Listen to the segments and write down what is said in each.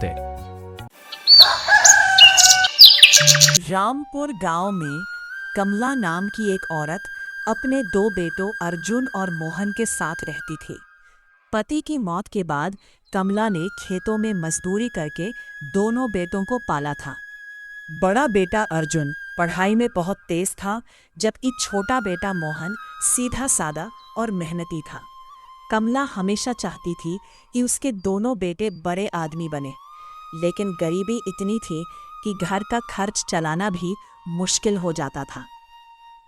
सकते। रामपुर गांव में कमला नाम की एक औरत अपने दो बेटों अर्जुन और मोहन के साथ रहती थी। पति की मौत के बाद कमला ने खेतों में मजदूरी करके दोनों बेटों को पाला था। बड़ा बेटा अर्जुन पढ़ाई में बहुत तेज था, जबकि छोटा बेटा मोहन सीधा सादा और मेहनती था। कमला हमेशा चाहती थी कि उसके दोनों बेटे बड़े आदमी बने, लेकिन गरीबी इतनी थी कि घर का खर्च चलाना भी मुश्किल हो जाता था।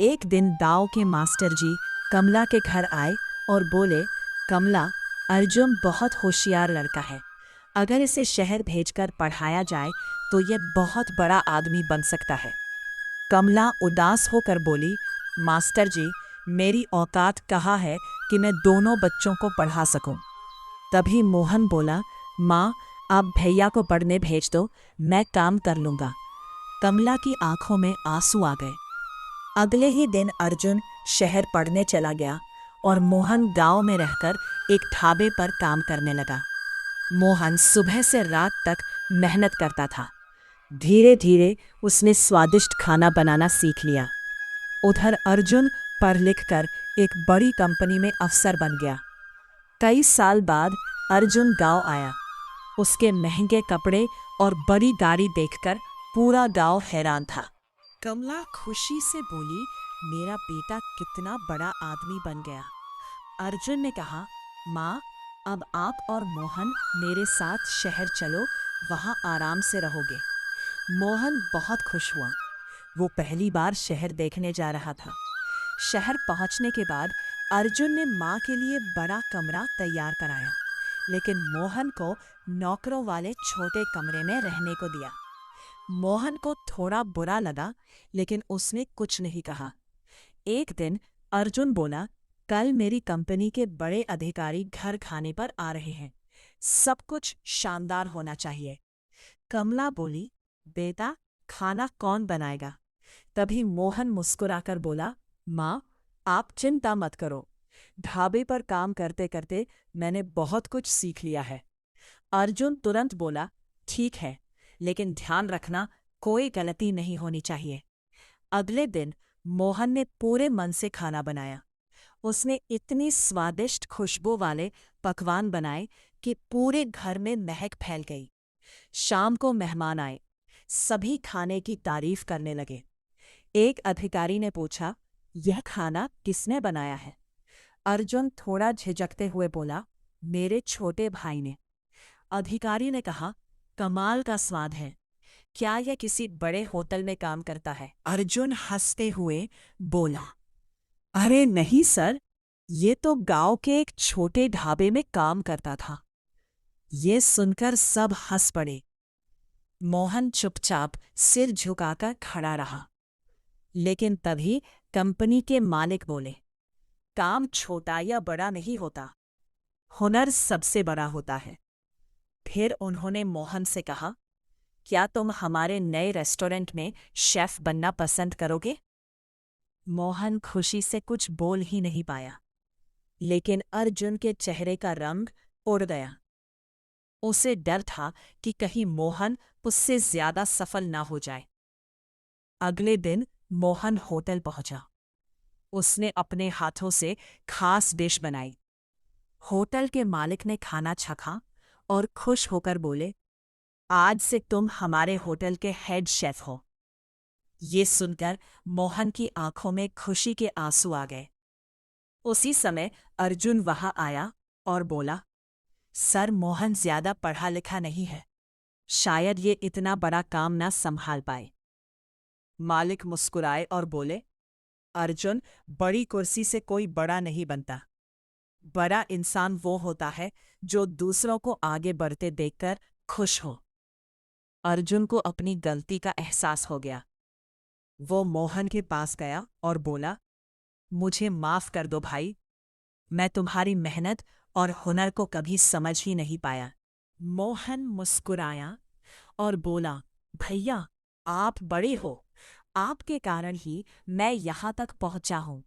एक दिन गांव के मास्टर जी कमला के घर आए और बोले, कमला, अर्जुन बहुत होशियार लड़का है। अगर इसे शहर भेजकर पढ़ाया जाए तो ये बहुत बड़ा आदमी बन सकता है। कमला उदास होकर बोली, मास्टर जी, मेरी औकात कहाँ है कि मैं दोनों बच्चों को पढ़ा सकूं। तभी मोहन बोला, माँ, आप भैया को पढ़ने भेज दो, मैं काम कर लूँगा। कमला की आंखों में आंसू आ गए। अगले ही दिन अर्जुन शहर पढ़ने चला गया और मोहन गांव में रहकर एक ढाबे पर काम करने लगा। मोहन सुबह से रात तक मेहनत करता था। धीरे धीरे उसने स्वादिष्ट खाना बनाना सीख लिया। उधर अर्जुन पढ़ लिख कर एक बड़ी कंपनी में अफसर बन गया। कई साल बाद अर्जुन गांव आया। उसके महंगे कपड़े और बड़ी गाड़ी देखकर पूरा गांव हैरान था। कमला खुशी से बोली, मेरा बेटा कितना बड़ा आदमी बन गया। अर्जुन ने कहा, माँ, अब आप और मोहन मेरे साथ शहर चलो, वहाँ आराम से रहोगे। मोहन बहुत खुश हुआ। वो पहली बार शहर देखने जा रहा था। शहर पहुँचने के बाद अर्जुन ने माँ के लिए बड़ा कमरा तैयार कराया, लेकिन मोहन को नौकरों वाले छोटे कमरे में रहने को दिया। मोहन को थोड़ा बुरा लगा, लेकिन उसने कुछ नहीं कहा। एक दिन अर्जुन बोला, कल मेरी कंपनी के बड़े अधिकारी घर खाने पर आ रहे हैं। सब कुछ शानदार होना चाहिए। कमला बोली, बेटा, खाना कौन बनाएगा? तभी मोहन मुस्कुराकर बोला, माँ, आप चिंता मत करो। ढाबे पर काम करते करते मैंने बहुत कुछ सीख लिया है। अर्जुन तुरंत बोला, ठीक है, लेकिन ध्यान रखना, कोई गलती नहीं होनी चाहिए। अगले दिन मोहन ने पूरे मन से खाना बनाया। उसने इतनी स्वादिष्ट खुशबू वाले पकवान बनाए कि पूरे घर में महक फैल गई। शाम को मेहमान आए। सभी खाने की तारीफ करने लगे। एक अधिकारी ने पूछा, यह खाना किसने बनाया है? अर्जुन थोड़ा झिझकते हुए बोला, मेरे छोटे भाई ने। अधिकारी ने कहा, कमाल का स्वाद है। क्या यह किसी बड़े होटल में काम करता है? अर्जुन हंसते हुए बोला, अरे नहीं सर, ये तो गांव के एक छोटे ढाबे में काम करता था। ये सुनकर सब हंस पड़े। मोहन चुपचाप सिर झुकाकर खड़ा रहा। लेकिन तभी कंपनी के मालिक बोले, काम छोटा या बड़ा नहीं होता, हुनर सबसे बड़ा होता है। फिर उन्होंने मोहन से कहा, क्या तुम हमारे नए रेस्टोरेंट में शेफ बनना पसंद करोगे? मोहन खुशी से कुछ बोल ही नहीं पाया, लेकिन अर्जुन के चेहरे का रंग उड़ गया। उसे डर था कि कहीं मोहन उससे ज्यादा सफल ना हो जाए। अगले दिन मोहन होटल पहुंचा। उसने अपने हाथों से खास डिश बनाई। होटल के मालिक ने खाना चखा और खुश होकर बोले, आज से तुम हमारे होटल के हेड शेफ हो। ये सुनकर मोहन की आंखों में खुशी के आंसू आ गए। उसी समय अर्जुन वहां आया और बोला, सर, मोहन ज्यादा पढ़ा लिखा नहीं है, शायद ये इतना बड़ा काम ना संभाल पाए। मालिक मुस्कुराए और बोले, अर्जुन, बड़ी कुर्सी से कोई बड़ा नहीं बनता। बड़ा इंसान वो होता है जो दूसरों को आगे बढ़ते देखकर खुश हो। अर्जुन को अपनी गलती का एहसास हो गया। वो मोहन के पास गया और बोला, मुझे माफ कर दो भाई, मैं तुम्हारी मेहनत और हुनर को कभी समझ ही नहीं पाया। मोहन मुस्कुराया और बोला, भैया, आप बड़े हो, आपके कारण ही मैं यहाँ तक पहुँचा हूँ।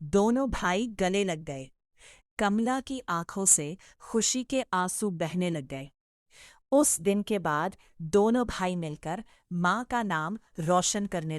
दोनों भाई गले लग गए। कमला की आंखों से खुशी के आंसू बहने लग गए। उस दिन के बाद दोनों भाई मिलकर माँ का नाम रोशन करने